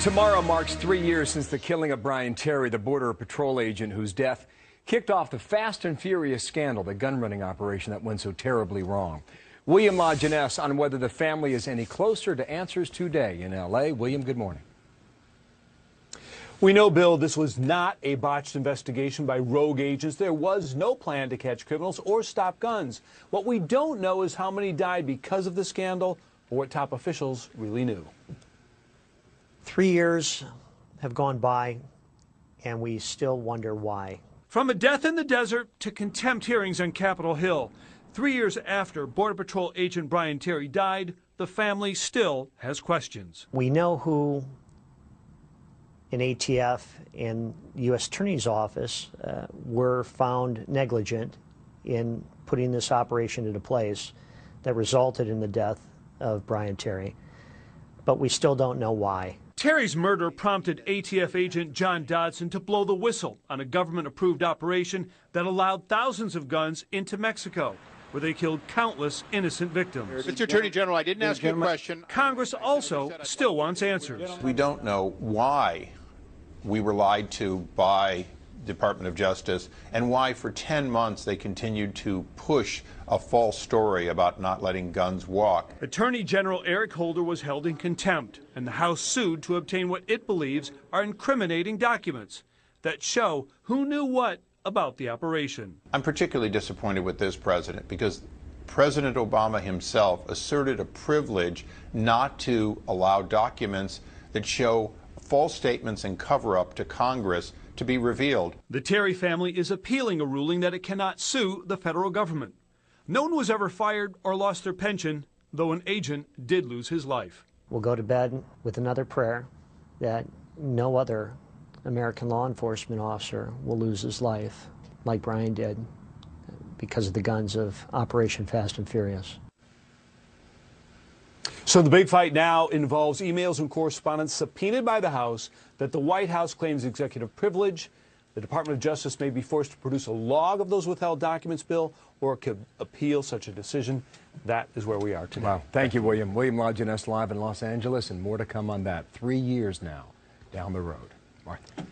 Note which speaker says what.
Speaker 1: Tomorrow marks 3 years since the killing of Brian Terry, the Border Patrol agent whose death kicked off the Fast and Furious scandal, the gun-running operation that went so terribly wrong. William LaJeunesse on whether the family is any closer to answers today in L.A. William, good morning.
Speaker 2: We know, Bill, this was not a botched investigation by rogue agents. There was no plan to catch criminals or stop guns. What we don't know is how many died because of the scandal or what top officials really knew.
Speaker 3: 3 years have gone by, and we still wonder why.
Speaker 4: From a death in the desert to contempt hearings on Capitol Hill, 3 years after Border Patrol agent Brian Terry died, the family still has questions.
Speaker 3: We know who in ATF and U.S. Attorney's Office were found negligent in putting this operation into place that resulted in the death of Brian Terry, but we still don't know why.
Speaker 4: Terry's murder prompted ATF agent John Dodson to blow the whistle on a government-approved operation that allowed thousands of guns into Mexico, where they killed countless innocent victims.
Speaker 5: Mr. Attorney General, I didn't ask you a question.
Speaker 4: Congress also still wants answers.
Speaker 6: We don't know why we were lied to by Department of Justice and why for 10 months they continued to push a false story about not letting guns walk.
Speaker 4: Attorney General Eric Holder was held in contempt, and the House sued to obtain what it believes are incriminating documents that show who knew what about the operation.
Speaker 6: I'm particularly disappointed with this president because President Obama himself asserted a privilege not to allow documents that show false statements and cover-up to Congress to be revealed.
Speaker 4: The Terry family is appealing a ruling that it cannot sue the federal government. No one was ever fired or lost their pension, though an agent did lose his life.
Speaker 3: We'll go to bed with another prayer that no other American law enforcement officer will lose his life like Brian did because of the guns of Operation Fast and Furious.
Speaker 2: So the big fight now involves emails and correspondence subpoenaed by the House that the White House claims executive privilege. The Department of Justice may be forced to produce a log of those withheld documents, Bill, or could appeal such a decision. That is where we are today.
Speaker 1: Wow. Thank you, William. William LaJeunesse live in Los Angeles, and more to come on that. 3 years now down the road. Martha.